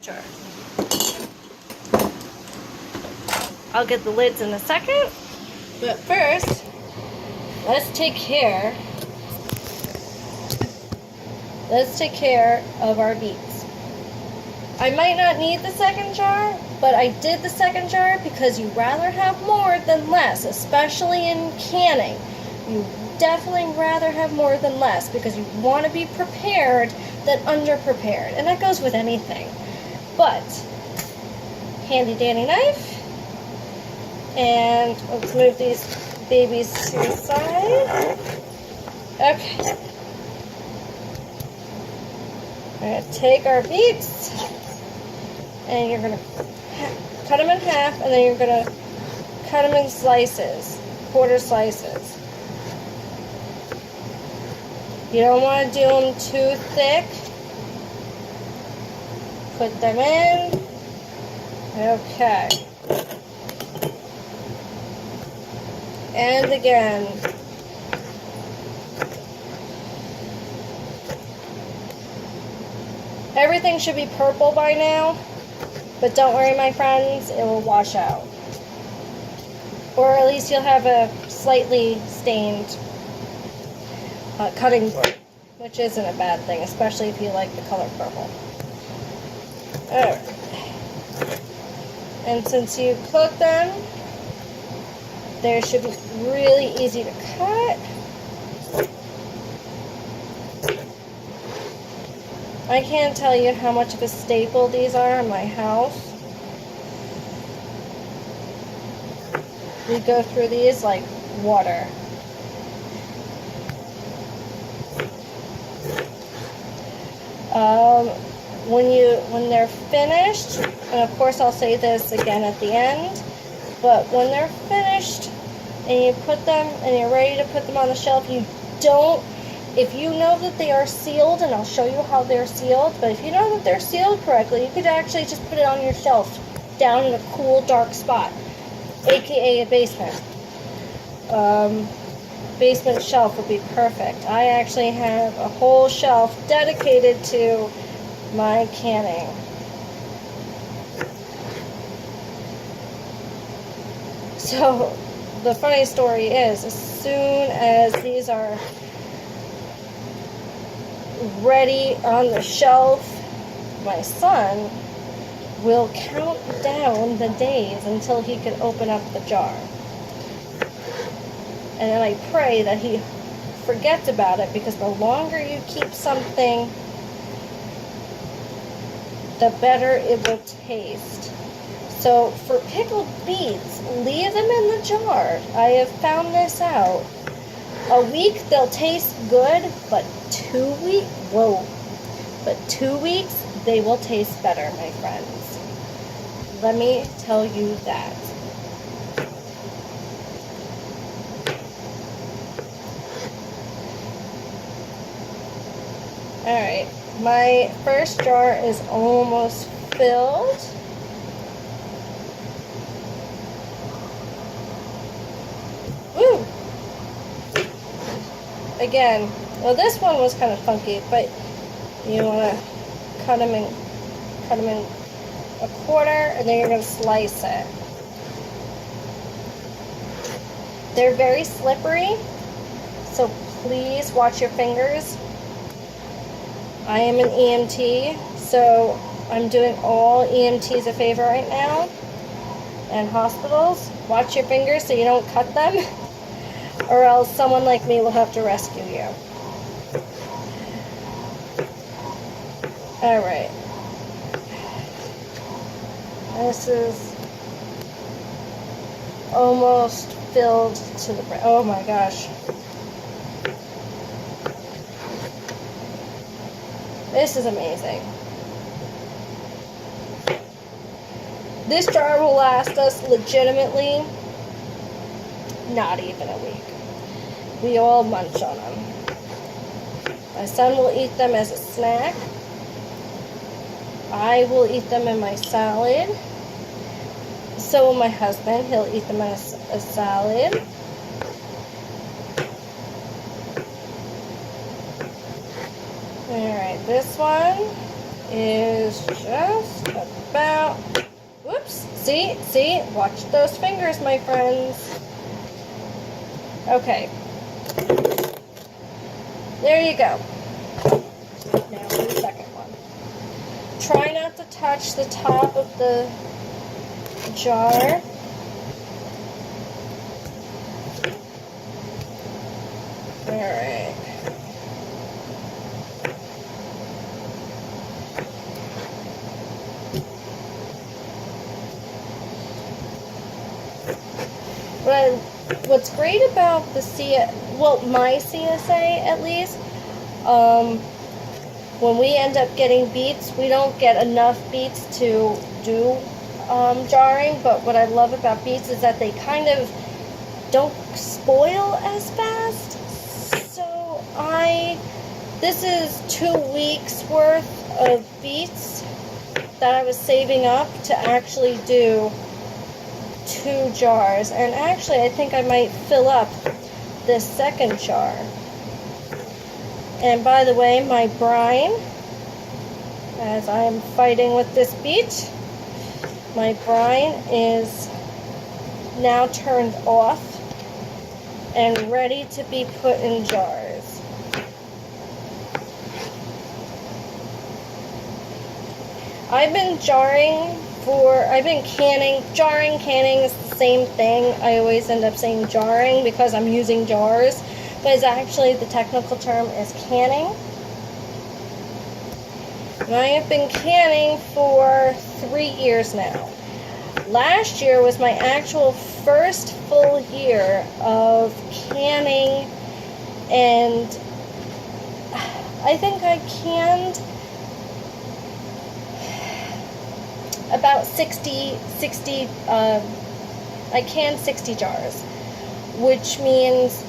Sure. I'll get the lids in a second, but first, let's take care of our beets. I might not need the second jar, but I did the second jar because you'd rather have more than less, especially in canning. You definitely rather have more than less because you want to be prepared than underprepared, and that goes with anything. But handy dandy knife, and let's move these babies to the side. Okay, we're going to take our beets and you're going to cut them in half, and then you're going to cut them in slices, quarter slices. You don't want to do them too thick. Put them in. Okay. And again. Everything should be purple by now, but don't worry, my friends, it will wash out. Or at least you'll have a slightly stained cutting board, which isn't a bad thing, especially if you like the color purple. Alright. And since you cook them, they should be really easy to cut. I can't tell you how much of a staple these are in my house. We go through these like water. When they're finished, and of course I'll say this again at the end, but when they're finished and you put them and you're ready to put them on the shelf, if you know that they are sealed, and I'll show you how they're sealed, but if you know that they're sealed correctly, you could actually just put it on your shelf down in a cool, dark spot, aka a basement. Basement shelf would be perfect. I actually have a whole shelf dedicated to my canning. So the funny story is, as soon as these are ready on the shelf, my son will count down the days until he can open up the jar. And then I pray that he forgets about it, because the longer you keep something, the better it will taste. So for pickled beets, leave them in the jar. I have found this out. A week they'll taste good, but 2 weeks they will taste better, my friends. Let me tell you that. Alright, my first jar is almost filled. Woo! Again, well, this one was kind of funky, but you want to cut them in a quarter, and then you're going to slice it. They're very slippery, so please watch your fingers. I am an EMT, so I'm doing all EMTs a favor right now, and hospitals. Watch your fingers so you don't cut them, or else someone like me will have to rescue you. Alright. This is almost filled to the brim. Oh my gosh. This is amazing. This jar will last us legitimately not even a week. We all munch on them. My son will eat them as a snack. I will eat them in my salad. So will my husband. He'll eat them as a salad. Alright, this one is just about, whoops, see, watch those fingers, my friends. Okay, there you go. Now for the second one. Try not to touch the top of the jar. Alright. What's great about the my CSA at least, when we end up getting beets, we don't get enough beets to do jarring, but what I love about beets is that they kind of don't spoil as fast. So this is 2 weeks worth of beets that I was saving up to actually do 2 jars, and actually I think I might fill up this second jar. And by the way, my brine, as I am fighting with this beet, my brine is now turned off and ready to be put in jars. I've been canning. Jarring, canning is the same thing. I always end up saying jarring because I'm using jars, but it's actually, the technical term is canning. And I have been canning for 3 years now. Last year was my actual first full year of canning, and I think I canned about 60, I canned 60 jars, which means,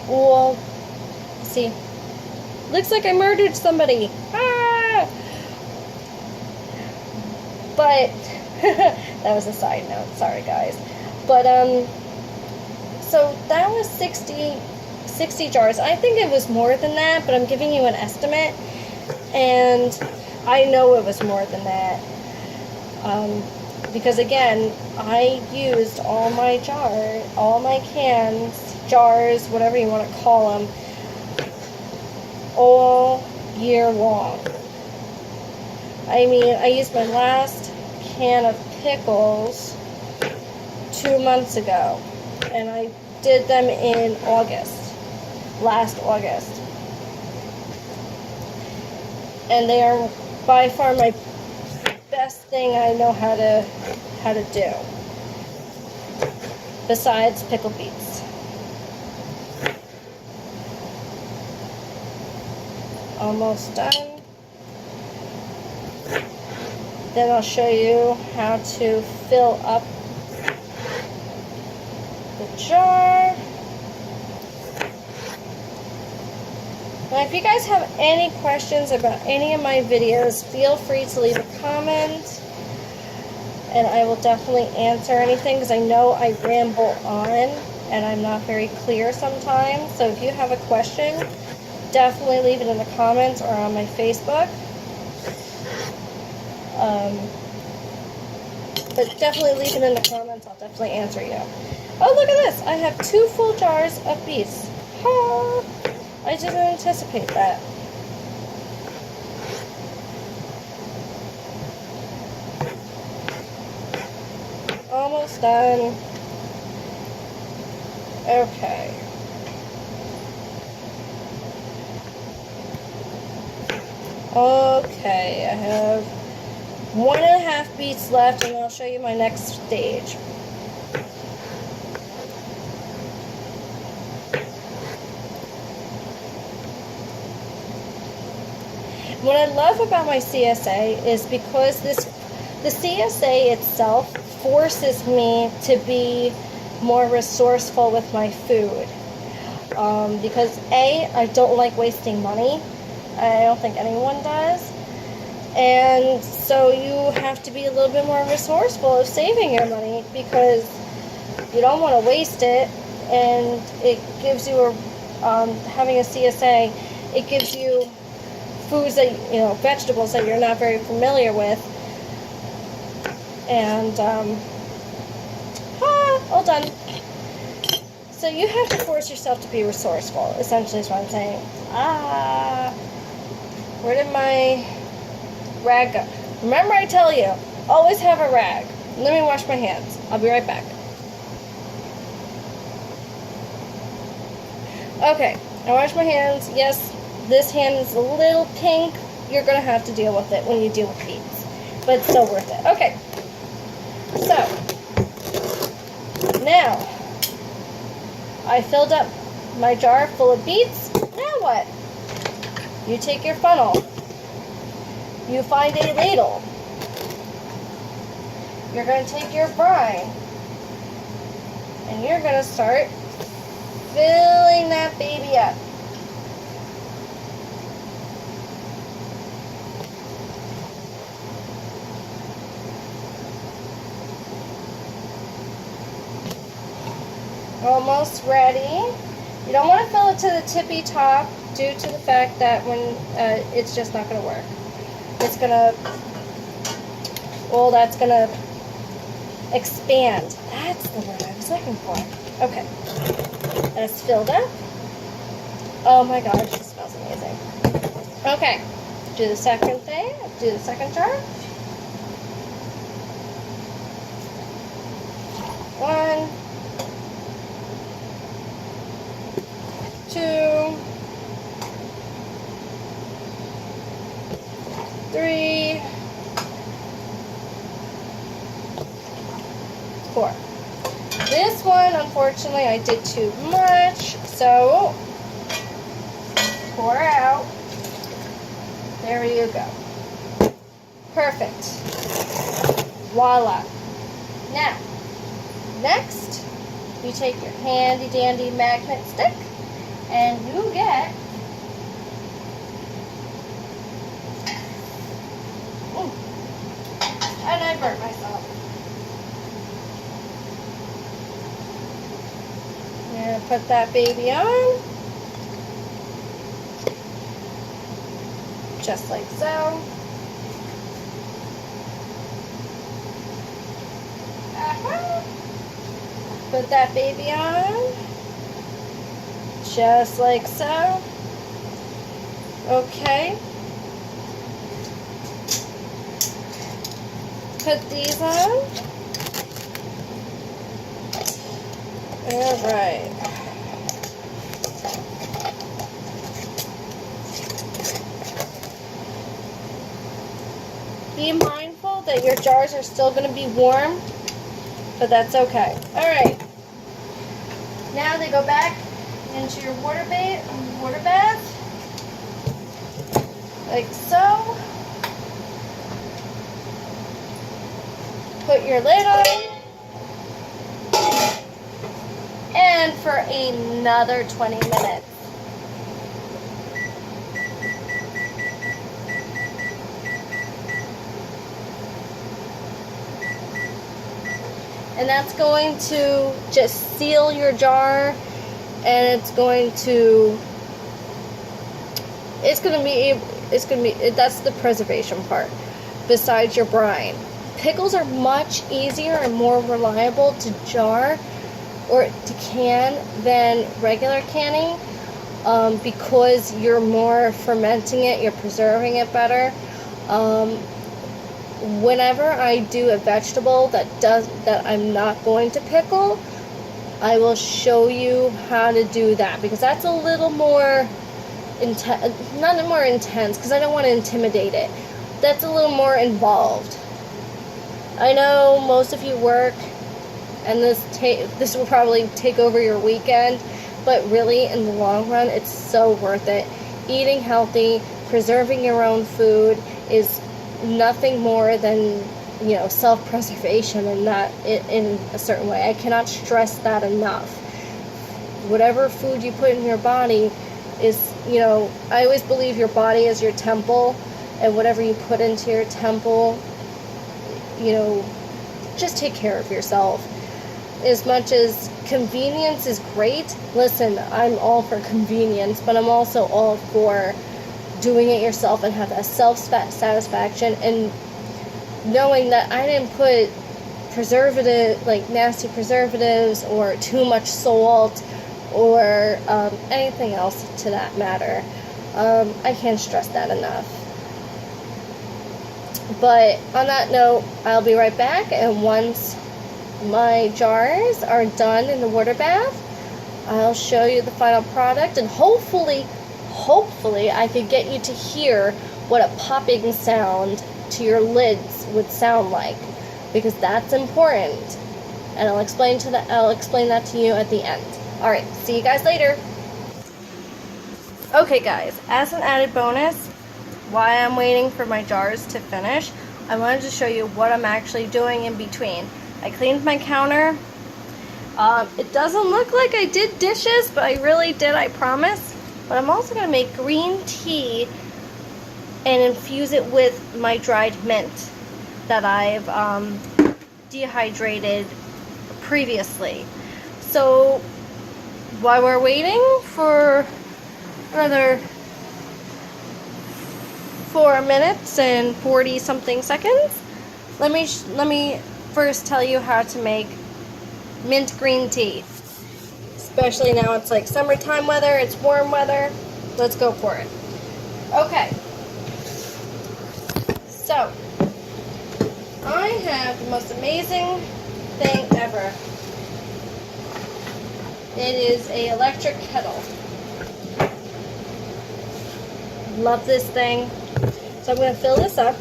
well, see, looks like I murdered somebody. Ah! But that was a side note, sorry guys. But so that was 60 jars. I think it was more than that, but I'm giving you an estimate, and I know it was more than that. Because again, I used all my cans, jars, whatever you want to call them, all year long. I mean, I used my last can of pickles 2 months ago, and I did them in last August. And they are by far my best thing I know how to do, besides pickled beets. Almost done. Then I'll show you how to fill up the jar. Now, if you guys have any questions about any of my videos, feel free to leave a comment, and I will definitely answer anything, because I know I ramble on and I'm not very clear sometimes. So if you have a question, definitely leave it in the comments or on my Facebook. But definitely leave it in the comments. I'll definitely answer you. Oh, look at this. I have 2 full jars of beets. Ha! I didn't anticipate that. Almost done. Okay. Okay, I have 1.5 beets left, and I'll show you my next stage. What I love about my CSA is because the CSA itself forces me to be more resourceful with my food. Because A, I don't like wasting money. I don't think anyone does. And so you have to be a little bit more resourceful of saving your money, because you don't want to waste it. And it gives you having a CSA, it gives you foods that, vegetables that you're not very familiar with. And, all done. So you have to force yourself to be resourceful, essentially is what I'm saying. Where did my rag go? Remember I tell you, always have a rag. Let me wash my hands. I'll be right back. Okay, I washed my hands. Yes, this hand is a little pink. You're going to have to deal with it when you deal with beets. But it's still worth it. Okay, so now I filled up my jar full of beets. Now what? You take your funnel. You find a ladle. You're going to take your brine. And you're going to start filling that baby up. Almost ready. You don't want to fill it to the tippy top due to the fact that when it's just not going to work. It's going to, that's going to expand. That's the word I was looking for. Okay. And it's filled up. Oh my gosh, it smells amazing. Okay. Do the second thing. Do the second jar. 1, 2, 3, 4. This one, unfortunately, I did too much, so pour out. There you go. Perfect. Voila. Now, next, you take your handy dandy magnet stick and you get and I burnt myself. I'm going to put that baby on. Just like so. Put that baby on. Just like so. Okay. Put these on. Alright. Be mindful that your jars are still going to be warm, but that's okay. Alright. Now they go back into your water bath. Like so. Put your lid on. And for another 20 minutes. And that's going to just seal your jar, and that's the preservation part, besides your brine. Pickles are much easier and more reliable to jar or to can than regular canning, because you're more fermenting it, you're preserving it better. Whenever I do a vegetable that I'm not going to pickle, I will show you how to do that, because that's a little more not more intense, because I don't want to intimidate it. That's a little more involved. I know most of you work, and this will probably take over your weekend, but really, in the long run, it's so worth it. Eating healthy, preserving your own food is nothing more than, self-preservation, and that in a certain way. I cannot stress that enough. Whatever food you put in your body is, I always believe your body is your temple, and whatever you put into your temple, just take care of yourself. As much as convenience is great, listen, I'm all for convenience, but I'm also all for doing it yourself and have that self-satisfaction and knowing that I didn't put like nasty preservatives or too much salt or anything else to that matter. I can't stress that enough. But on that note, I'll be right back, and once my jars are done in the water bath, I'll show you the final product, and hopefully I could get you to hear what a popping sound to your lids would sound like, because that's important. And I'll explain that to you at the end. All right, see you guys later. Okay, guys, as an added bonus, while I'm waiting for my jars to finish, I wanted to show you what I'm actually doing in between. I cleaned my counter. It doesn't look like I did dishes, but I really did, I promise. But I'm also going to make green tea and infuse it with my dried mint that I've dehydrated previously. So while we're waiting for another 4 minutes and 40 something seconds, let me first tell you how to make mint green tea. Especially now it's like summertime weather, it's warm weather. Let's go for it. Okay. So, I have the most amazing thing ever. It is an electric kettle. Love this thing. So I'm going to fill this up.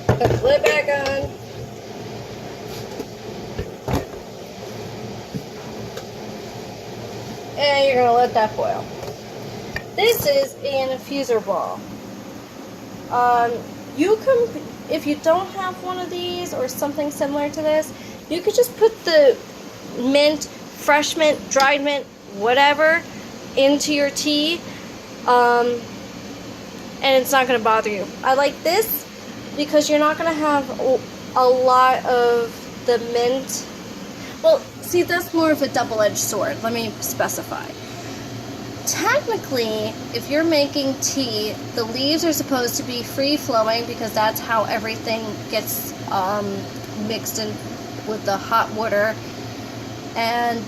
Put the lid back on. And you're going to let that boil. This is an infuser ball. You can, if you don't have one of these or something similar to this, you could just put the mint, fresh mint, dried mint, whatever, into your tea, and it's not going to bother you. I like this because you're not going to have a lot of the mint. Well, see, that's more of a double-edged sword. Let me specify. Technically, if you're making tea, the leaves are supposed to be free-flowing because that's how everything gets mixed in with the hot water. And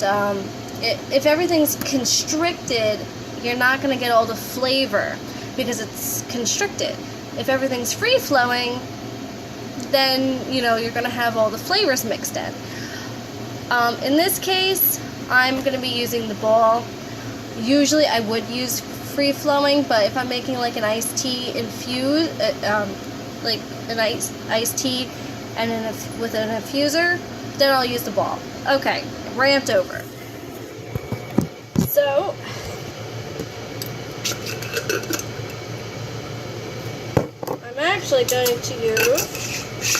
if everyth's constricted, you're not going to get all the flavor because it's constricted. If everything's free-flowing, then, you know, you're going to have all the flavors mixed in. In this case, I'm going to be using the ball. Usually I would use free-flowing, but if I'm making like an iced tea like an iced tea and with an infuser, then I'll use the ball. Okay, rant over. So, I'm actually going to use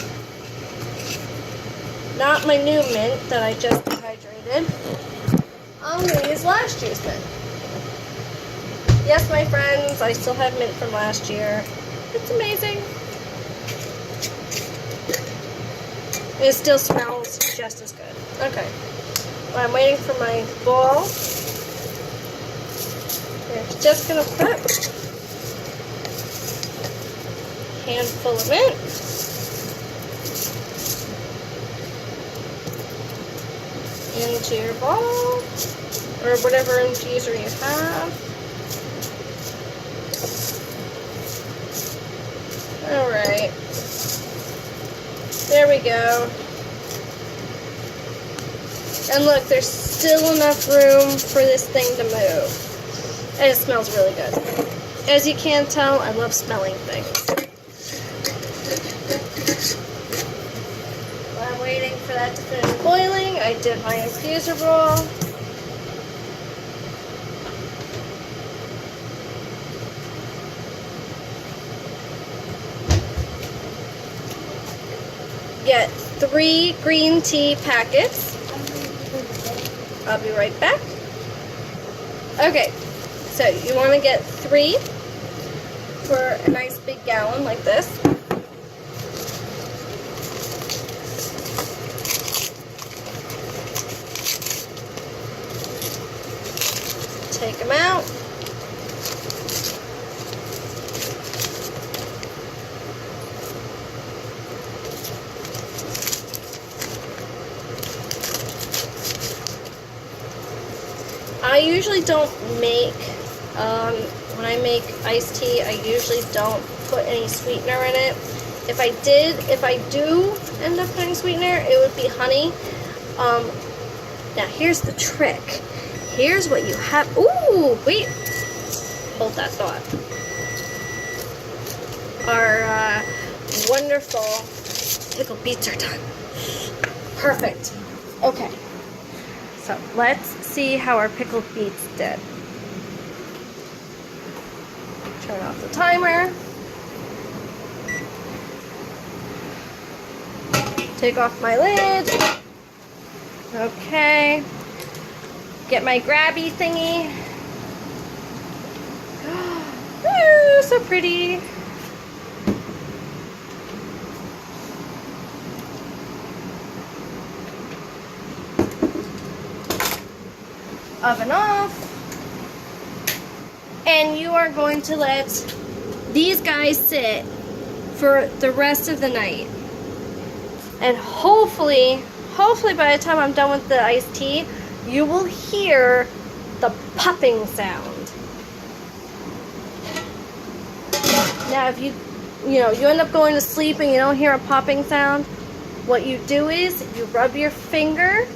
not my new mint that I just dehydrated. I'm going to use last year's mint. Yes, my friends, I still have mint from last year. It's amazing. It still smells just as good. Okay. Well, I'm waiting for my ball. We're just going to put a handful of mint. Into your ball, or whatever infuser you have. Alright. There we go. And look, there's still enough room for this thing to move. And it smells really good. As you can tell, I love smelling things. While I'm waiting for that to finish boiling, I dip my infuser bowl. Get 3 green tea packets. I'll be right back. Okay, so you want to get 3 for a nice big gallon like this. Take them out. I usually don't make, when I make iced tea, I usually don't put any sweetener in it. If I do end up putting sweetener, it would be honey. Now here's the trick. Here's what you have. Ooh, wait. Hold that thought. Our wonderful pickled beets are done. Perfect. Okay. So let's see how our pickled beets did. Turn off the timer. Take off my lid. Okay. Get my grabby thingy. Ooh, so pretty. Oven off. And you are going to let these guys sit for the rest of the night. And hopefully by the time I'm done with the iced tea, you will hear the popping sound. Now if you end up going to sleep and you don't hear a popping sound, what you do is you rub your finger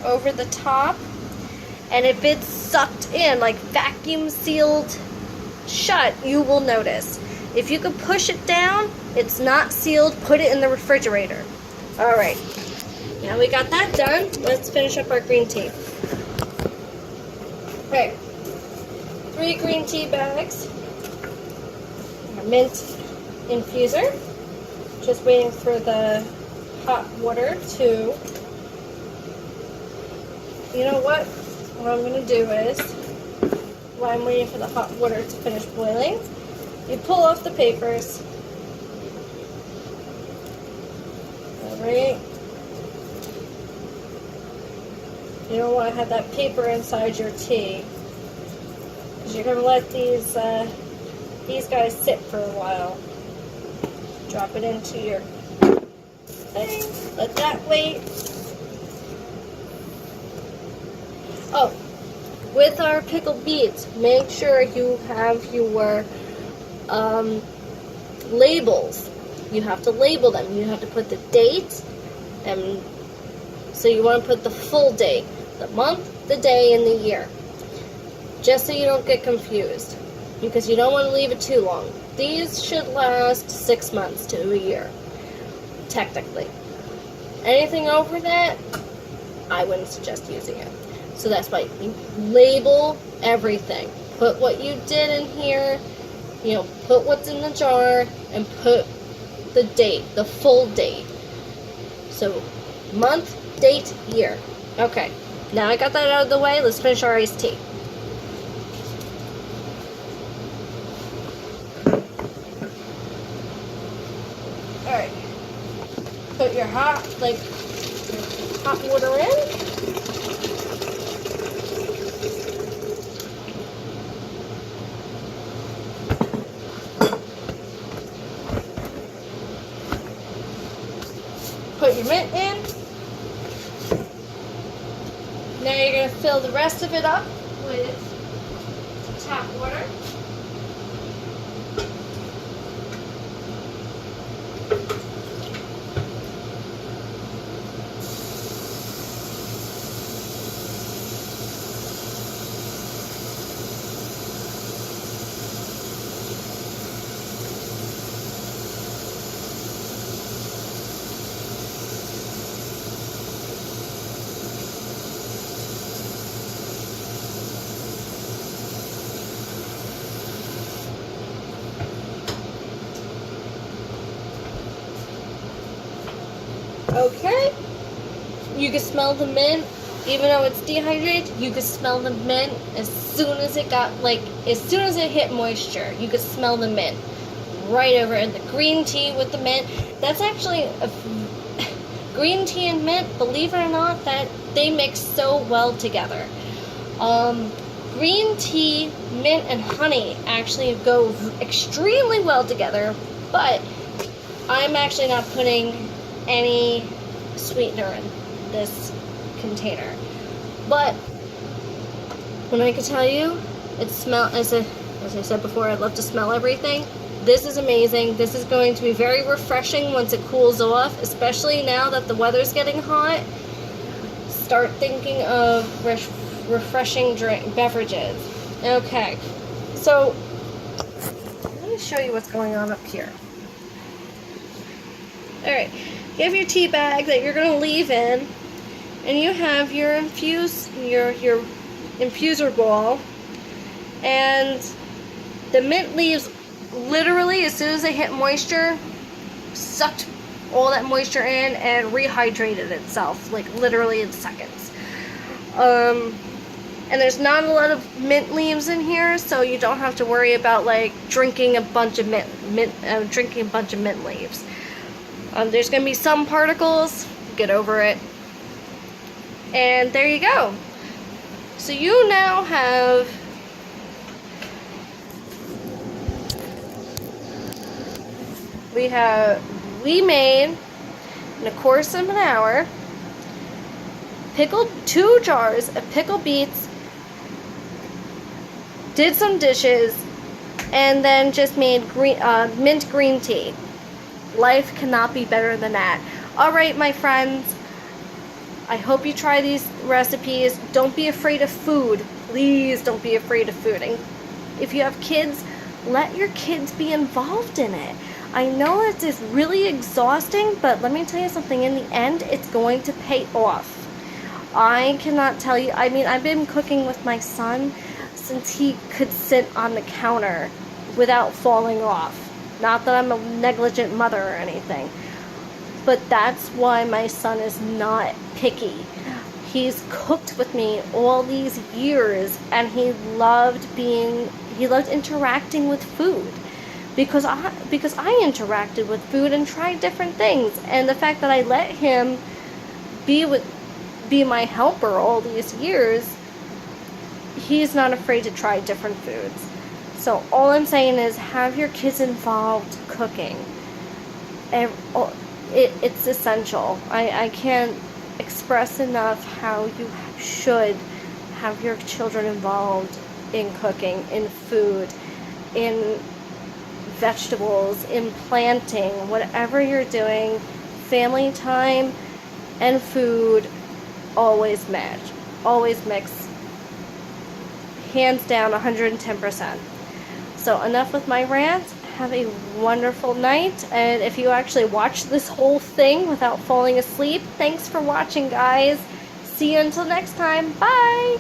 over the top, and if it's sucked in, like vacuum sealed shut, you will notice. If you can push it down, it's not sealed, put it in the refrigerator. All right. Now we got that done, let's finish up our green tea. Okay, 3 green tea bags, a mint infuser, just waiting for the hot water to, you know what I'm going to do is, while I'm waiting for the hot water to finish boiling, you pull off the papers. Alright. You don't want to have that paper inside your tea, because you're going to let these guys sit for a while. Drop it into your thing, let that wait. Oh, with our pickled beets, make sure you have your labels. You have to label them. You have to put the date, and so you want to put the full date, the month, the day, and the year, just so you don't get confused, because you don't want to leave it too long. These should last 6 months to a year, technically. Anything over that, I wouldn't suggest using it. So that's why you label everything. Put what you did in here, put what's in the jar, and put the date, the full date. So month, date, year. Okay, now I got that out of the way, let's finish our iced tea. Alright, put your hot water in. Put your mint in. Now you're going to fill the rest of it up with tap water. Okay, you can smell the mint Even though it's dehydrated, you could smell the mint as soon as it got, like, as soon as it hit moisture. You could smell the mint right over it. The green tea with the mint, that's actually green tea and mint, believe it or not, that they mix so well together. Green tea, mint, and honey actually go extremely well together, but I'm actually not putting any sweetener in this container. But when I can tell you, it smells, as I said before, I love to smell everything. This is amazing. This is going to be very refreshing once it cools off, especially now that the weather's getting hot. Start thinking of refreshing beverages. Okay, so let me show you what's going on up here. Alright, you have your tea bag that you're going to leave in, and you have your infuser bowl, and the mint leaves, literally as soon as they hit moisture, sucked all that moisture in and rehydrated itself, like literally in seconds. And there's not a lot of mint leaves in here, so you don't have to worry about like drinking a bunch of mint leaves. There's gonna be some particles. Get over it. And there you go. So you now have we made in a course of an hour pickled 2 jars of pickled beets, did some dishes, and then just made mint green tea. Life cannot be better than that. Alright, my friends, I hope you try these recipes. Don't be afraid of food. Please don't be afraid of food. And if you have kids, let your kids be involved in it. I know it is really exhausting, but let me tell you something. In the end, it's going to pay off. I cannot tell you. I mean, I've been cooking with my son since he could sit on the counter without falling off. Not that I'm a negligent mother or anything, but that's why my son is not picky. He's cooked with me all these years, and he loved interacting with food because I interacted with food and tried different things. And the fact that I let him be my helper all these years, he's not afraid to try different foods. So all I'm saying is have your kids involved cooking. It's essential. I can't express enough how you should have your children involved in cooking, in food, in vegetables, in planting, whatever you're doing. Family time and food always match, always mix, hands down 110%. So enough with my rant. Have a wonderful night, and if you actually watched this whole thing without falling asleep, thanks for watching, guys. See you until next time. Bye!